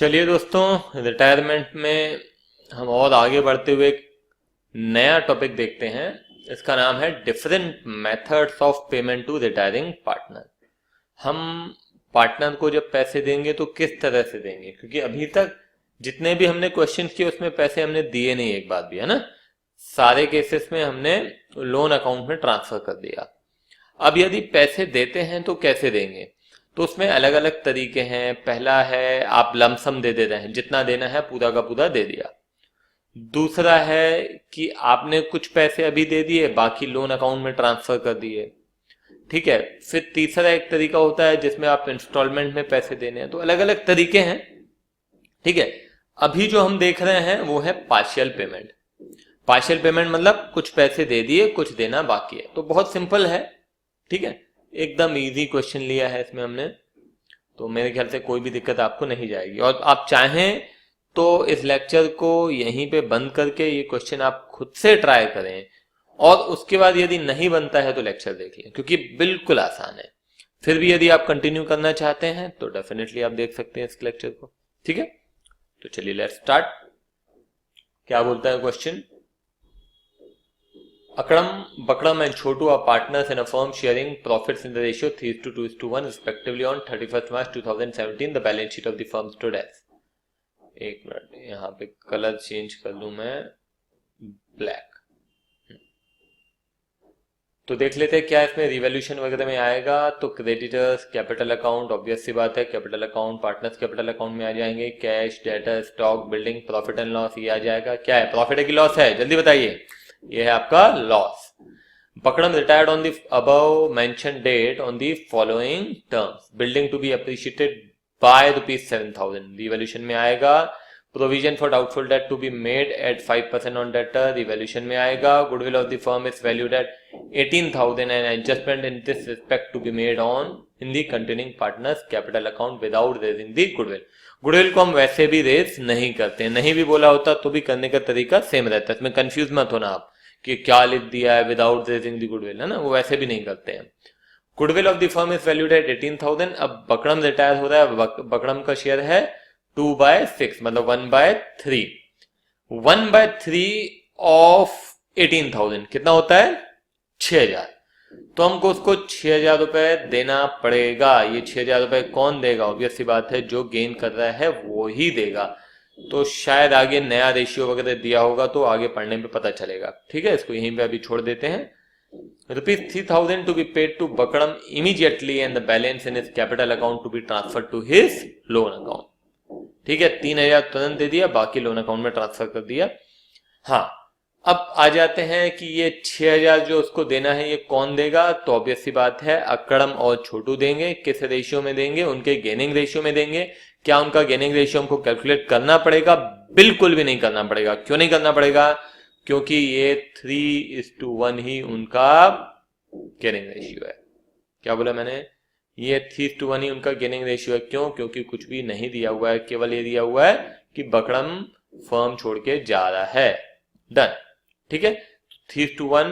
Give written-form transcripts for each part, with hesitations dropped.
चलिए दोस्तों, रिटायरमेंट में हम और आगे बढ़ते हुए एक नया टॉपिक देखते हैं। इसका नाम है different methods of payment to retiring partner. हम पार्टनर को जब पैसे देंगे तो किस तरह से देंगे, क्योंकि अभी तक जितने भी हमने क्वेश्चन किए उसमें पैसे हमने दिए नहीं, एक बात भी है ना। सारे केसेस में हमने लोन अकाउंट में ट्रांसफर कर दिया। अब यदि पैसे देते हैं तो कैसे देंगे, तो उसमें अलग अलग तरीके हैं। पहला है आप लमसम दे देते हैं, जितना देना है पूरा का पूरा दे दिया। दूसरा है कि आपने कुछ पैसे अभी दे दिए, बाकी लोन अकाउंट में ट्रांसफर कर दिए। ठीक है। फिर तीसरा एक तरीका होता है जिसमें आप इंस्टॉलमेंट में पैसे देने हैं। तो अलग अलग तरीके हैं। ठीक है। अभी जो हम देख रहे हैं वो है पार्शियल पेमेंट। पार्शियल पेमेंट मतलब कुछ पैसे दे दिए, कुछ देना बाकी है। तो बहुत सिंपल है। ठीक है। एकदम इजी क्वेश्चन लिया है इसमें हमने, तो मेरे ख्याल से कोई भी दिक्कत आपको नहीं जाएगी। और आप चाहें तो इस लेक्चर को यहीं पे बंद करके ये क्वेश्चन आप खुद से ट्राई करें, और उसके बाद यदि नहीं बनता है तो लेक्चर देख लें, क्योंकि बिल्कुल आसान है। फिर भी यदि आप कंटिन्यू करना चाहते हैं तो डेफिनेटली आप देख सकते हैं इस लेक्चर को। ठीक है। तो चलिए लेट्स स्टार्ट। क्या बोलता है question? Akram, Bakram and Chotu are partners in a firm sharing profits in the ratio 3:2:1 respectively on 31st March 2017. The balance sheet of the firm stood as। एक मिनट, यहाँ पे कलर चेंज कर लूं मैं, black. तो देख लेते हैं क्या इसमें रिवॉल्यूशन वगैरह में आएगा। तो क्रेडिटर्स, कैपिटल अकाउंट, ऑब्वियस सी बात है capital account, partners capital account में आ जाएंगे। Cash, debtor, stock, building, profit and loss, ये आ जाएगा। क्या है, प्रॉफिट है कि लॉस है, जल्दी बताइए। ये है आपका loss. Bakram retired on the above mentioned date on the following terms. Building to be appreciated by ₹7,000. Revaluation में आएगा। Provision for doubtful debt to be made at 5% on debtor. Revaluation में आएगा। Goodwill of the firm is valued at 18,000 and adjustment in this respect to be made on in the continuing partners capital account without raising the goodwill. Goodwill को हम वैसे भी raise नहीं करते, नहीं भी बोला होता तो भी करने का तरीका सेम रहता है। इसमें कंफ्यूज मत होना आप कि क्या लिख दिया है विदाउट रेजिंग द गुडविल, है ना, वो वैसे भी नहीं करते हैं। Goodwill of the firm is valued at 18,000। अब बकरम रिटायर हो रहा है, बकरम का शेयर है 2/6 मतलब 1/3। 1/3 ऑफ 18,000 कितना होता है? 6,000। तो हमको उसको 6,000 रुपए देना पड़ेगा। ये 6,000 रुपए कौन देगा? ऑब्वियस सी बात है जो गेन कर रहा है वो ही देगा। तो शायद आगे नया रेशियो वगैरह दिया होगा तो आगे पढ़ने में पता चलेगा। ठीक है, इसको यहीं पे अभी छोड़ देते हैं। ₹3,000 to be paid to Bakram immediately and the balance in his capital account to be transfer to his loan account. ठीक है, 3,000 तुरंत दे दिया, बाकी लोन अकाउंट में ट्रांसफर कर दिया। हाँ, अब आ जाते हैं कि ये 6,000 जो उसको देना है ये कौन देगा? तो ऑब्वियस सी बात है अकड़म और छोटू देंगे। किस रेशियो में देंगे? उनके गेनिंग रेशियो में देंगे। क्या उनका गेनिंग रेशियो हमको कैलकुलेट करना पड़ेगा? बिल्कुल भी नहीं करना पड़ेगा। क्यों नहीं करना पड़ेगा? क्योंकि ये 3:1 ही उनका गेनिंग रेशियो है। क्या बोला मैंने? ये 3:1 ही उनका गेनिंग रेशियो है। क्यों? क्योंकि कुछ भी नहीं दिया हुआ है, केवल ये दिया हुआ है कि बकरम फर्म छोड़ के जा रहा है। डन। ठीक है, 3:1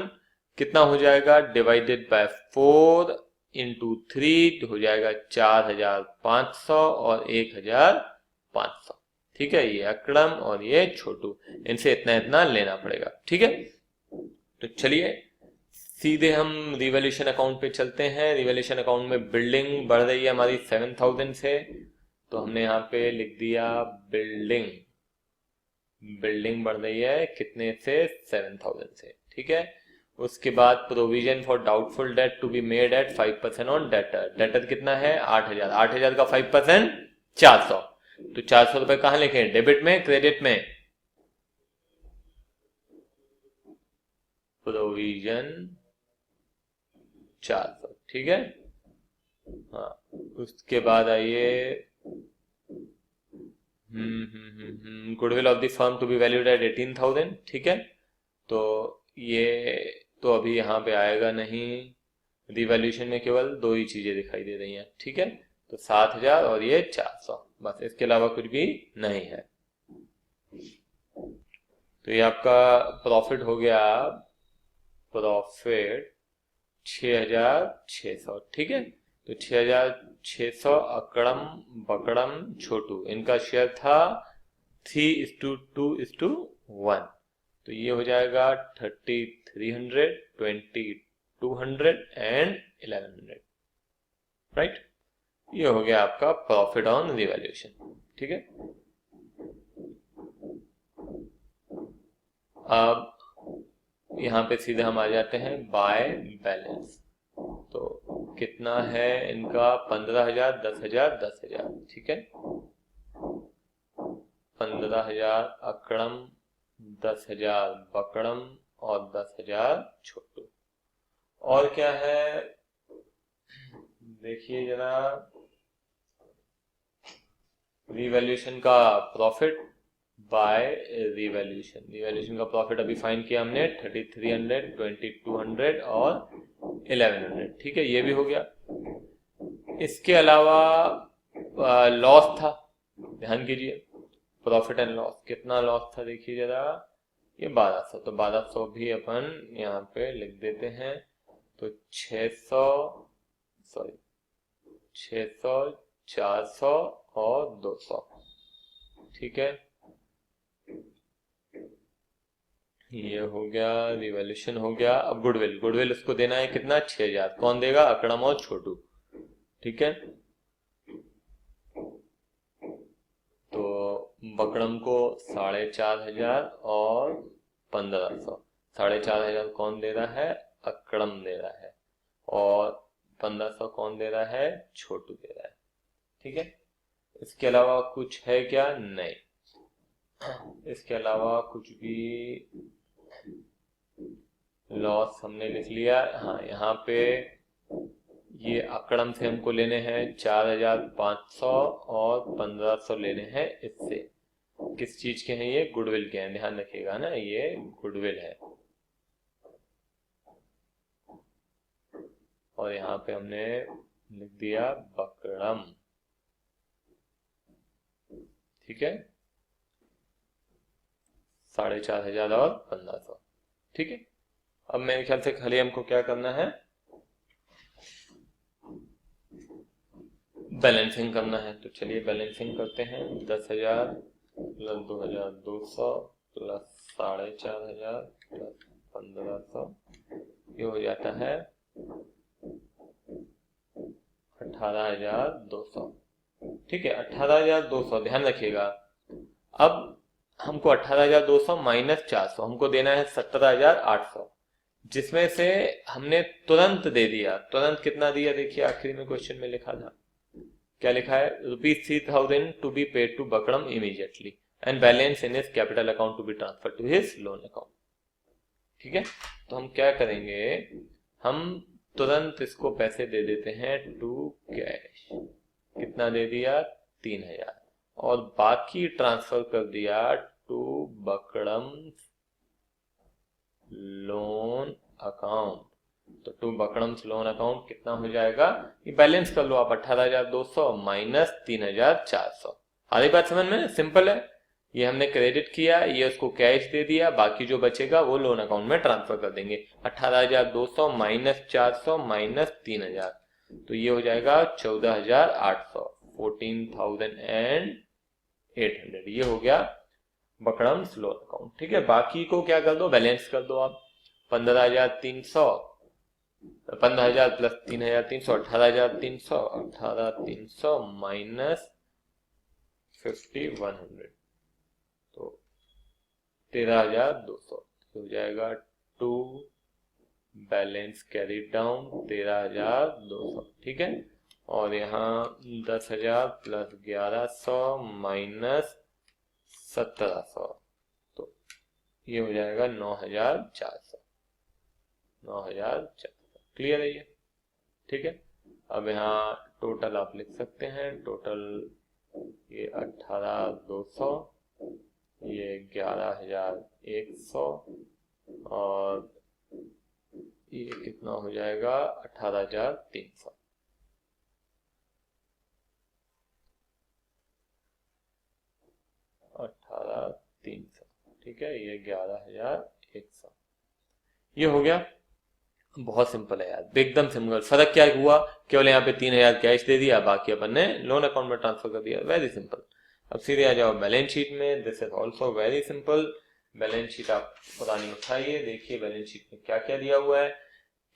कितना हो जाएगा? डिवाइडेड बाय 4 इंटू 3 हो जाएगा 4,500 और 1,500। ठीक है, ये अकड़म और ये छोटू, इनसे इतना इतना लेना पड़ेगा। ठीक है, तो चलिए सीधे हम रिवॉल्यूशन अकाउंट पे चलते हैं। रिवॉल्यूशन अकाउंट में बिल्डिंग बढ़ रही है हमारी 7,000 से, तो हमने यहाँ पे लिख दिया बिल्डिंग। बिल्डिंग बढ़ रही है कितने से? 7,000 से। ठीक है, उसके बाद provision for doubtful debt to be made at 5% on debtor. Debtor कितना है? 8,000। 8,000 का 5% 400। तो 400 रुपए कहां लिखे? डेबिट में, क्रेडिट में? प्रोविजन 400। ठीक है, हाँ। उसके बाद आइए goodwill of the firm to be valued at 18,000। ठीक है, तो ये तो अभी यहाँ पे आएगा नहीं। रिवैल्यूएशन में केवल दो ही चीजें दिखाई दे रही हैं। ठीक है, तो 7,000 और ये 400, बस, इसके अलावा कुछ भी नहीं है। तो ये आपका प्रॉफिट हो गया, प्रॉफिट 6,600। ठीक है, तो 6,000 600 अकड़म बकड़म छोटू, इनका शेयर था 3:2:1, तो ये हो जाएगा 3300, 2200 एंड 1100, राइट। ये हो गया आपका प्रॉफिट ऑन रिवैल्यूएशन, ठीक है। अब यहाँ पे सीधे हम आ जाते हैं बाय बैलेंस। तो कितना है इनका, 15,000, 10,000, 10,000, ठीक है। 15,000 अकड़म, 10,000 बकड़म और 10,000 छोटू। और क्या है देखिए जरा, रिवैल्यूएशन का प्रॉफिट बाय रिवैल्यूएशन का प्रॉफिट अभी फाइंड किया हमने 3300, 2200 और 1100, ठीक है, ये भी हो गया। इसके अलावा लॉस था, ध्यान कीजिए, प्रॉफिट एंड लॉस, कितना लॉस था देखिए जरा, ये 1200, तो 1200 भी अपन यहाँ पे लिख देते हैं। तो 600, 400 और 200, ठीक है, ये हो गया, रिवैल्यूएशन हो गया। अब गुडविल उसको देना है कितना, 6,000, कौन देगा, अकड़म और छोटू, ठीक है। तो बकड़म को 4,500 और 1,500, 4,500 कौन दे रहा है, अकड़म दे रहा है, और 1,500 कौन दे रहा है, छोटू दे रहा है, ठीक है। इसके अलावा कुछ है क्या, नहीं, इसके अलावा कुछ भी, लॉस हमने लिख लिया। हाँ, यहाँ पे ये अकड़म से हमको लेने हैं 4,500 और 1,500 लेने हैं इससे। किस चीज के हैं ये, गुडविल के हैं, ध्यान रखिएगा ना, ये गुडविल है। और यहाँ पे हमने लिख दिया बकड़म, ठीक है, 4,500 और 1,500, ठीक है। अब मेरे ख्याल से खाली हमको क्या करना है, बैलेंसिंग करना है। तो चलिए बैलेंसिंग करते हैं। 10,000 प्लस 2,200 प्लस 4,500 प्लस 1,500, ये हो जाता है 18,200, ठीक है, 18,200, ध्यान रखिएगा। अब हमको 18,200 माइनस 400, हमको देना है 17,800, जिसमें से हमने तुरंत दे दिया। तुरंत कितना दिया देखिए, आखिरी में क्वेश्चन में लिखा था, क्या लिखा है, ₹3,000 टू बी पेड टू बकड़म immediately and balance in his capital account to be transfer to his loan account, ठीक है। तो हम क्या करेंगे, हम तुरंत इसको पैसे दे देते हैं टू कैश, कितना दे दिया, 3,000, और बाकी ट्रांसफर कर दिया टू बकड़म लोन अकाउंट। तो टू बकड़म्स लोन अकाउंट कितना हो जाएगा, ये बैलेंस कर लो आप, 18,200 माइनस 3,400। आधी बात समझ में, सिंपल है। ये हमने क्रेडिट किया, ये उसको कैश दे दिया, बाकी जो बचेगा वो लोन अकाउंट में ट्रांसफर कर देंगे। 18,200 माइनस 400 माइनस 3,000, तो ये हो जाएगा 14,800, 14,800, ये हो गया बकड़म्स लोन अकाउंट, ठीक है। बाकी को क्या कर दो, बैलेंस कर दो आप। 15,300 प्लस 3,300, 18,300, 18,300 माइनस 5,100, तो 13,200 हो जाएगा। टू बैलेंस कैरी डाउन 13,200, ठीक है। और यहाँ 10,000 प्लस 1,100 माइनस 1,700, तो ये हो जाएगा 9,400, 9,400, क्लियर है ये, ठीक है। अब यहाँ टोटल आप लिख सकते हैं, टोटल ये 18,200, ये 11,100, और ये कितना हो जाएगा, 18,300, ठीक है, ये 11,100, ये हो गया। बहुत सिंपल है यार, एकदम सिंपल। फर्क क्या हुआ, केवल यहाँ पे 3,000 कैश दे दिया, बाकी अपन ने लोन अकाउंट में ट्रांसफर कर दिया, वेरी सिंपल। अब सीधे आ जाओ बैलेंस शीट में, this is also very simple. Balance sheet आप पुरानी उठाइए, देखिए बैलेंस शीट में क्या क्या दिया हुआ है।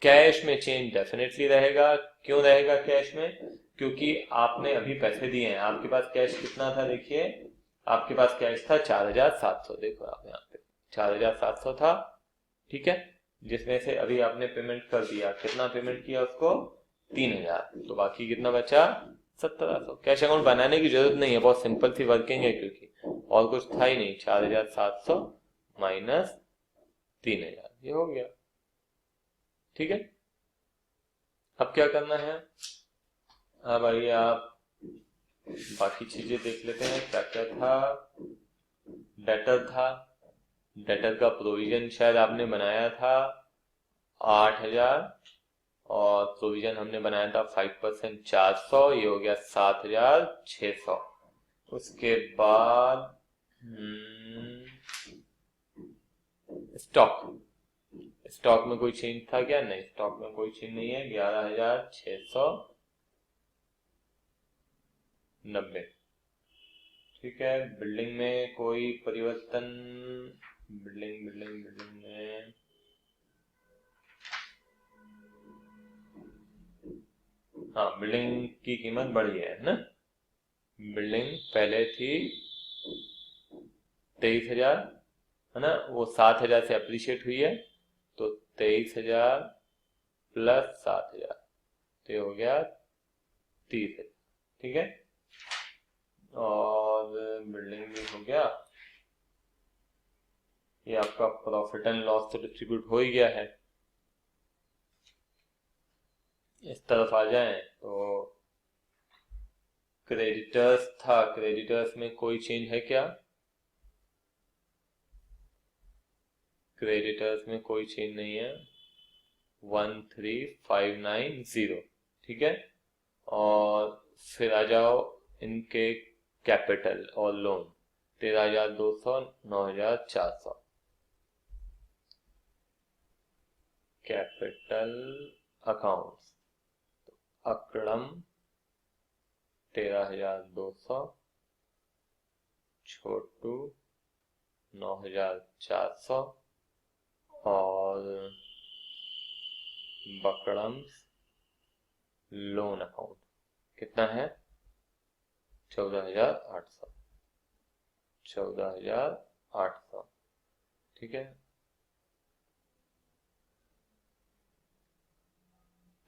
कैश में चेंज डेफिनेटली रहेगा। क्यों रहेगा कैश में, क्योंकि आपने अभी पैसे दिए हैं। आपके पास कैश कितना था, देखिए आपके पास कैश था 4,700, देखो आप यहाँ पे 4,700 था, ठीक है, जिसमें से अभी आपने पेमेंट कर दिया, कितना पेमेंट किया उसको, 3,000, तो बाकी कितना बचा, 1,700। कैश अकाउंट बनाने की जरूरत नहीं है, बहुत सिंपल सी वर्किंग है, क्योंकि और कुछ था ही नहीं। 4,700 माइनस 3,000, ये हो गया, ठीक है। अब क्या करना है, अब आइए आप बाकी चीजें देख लेते हैं, क्या क्या था। डेटर था, डेटर का प्रोविजन शायद आपने बनाया था 8,000, और प्रोविजन हमने बनाया था 5% 400, ये हो गया 7,600। उसके बाद स्टॉक, स्टॉक में कोई चेंज था क्या, नहीं, स्टॉक में कोई चेंज नहीं है, 11,690, ठीक है। बिल्डिंग में कोई परिवर्तन, बिल्डिंग बिल्डिंग बिल्डिंग में हाँ, बिल्डिंग की कीमत बढ़ी है ना। बिल्डिंग पहले थी 23,000, है ना, वो 7,000 से अप्रिशिएट हुई है, तो 23,000 प्लस 7,000, तो ये हो गया 30,000, ठीक है। और बिल्डिंग भी हो गया, ये आपका प्रॉफिट एंड लॉस तो डिस्ट्रीब्यूट हो ही गया है। इस तरफ आ जाएं तो क्रेडिटर्स था, क्रेडिटर्स में कोई चेंज है क्या, क्रेडिटर्स में कोई चेंज नहीं है, 13,590, ठीक है। और फिर आ जाओ इनके कैपिटल और लोन, 13,200, 9,400। कैपिटल अकाउंट्स, अकड़म 13,200, छोटू 9,400, और बकड़म्स लोन अकाउंट कितना है, 14,800, 14,800, ठीक है।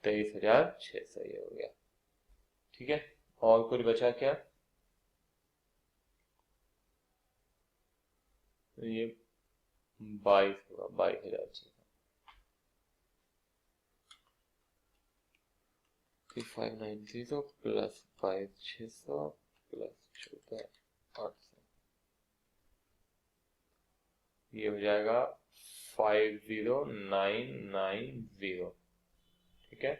23,600 ये हो गया, ठीक है। और कुछ बचा क्या, ये 22 होगा, 22,600, 590 प्लस 22,600 प्लस 14,800, ये हो जाएगा 50,990, ठीक है।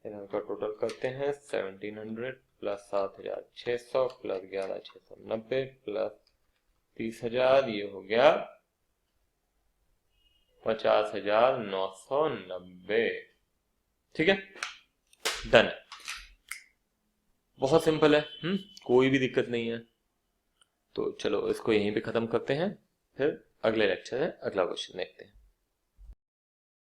इनका टोटल करते हैं, 1,700 प्लस 7,600 प्लस 11,690 प्लस 30,000, ये हो गया 50,990, ठीक है, डन। बहुत सिंपल है, कोई भी दिक्कत नहीं है। तो चलो इसको यहीं पे खत्म करते हैं, फिर अगले लेक्चर में अगला क्वेश्चन देखते हैं।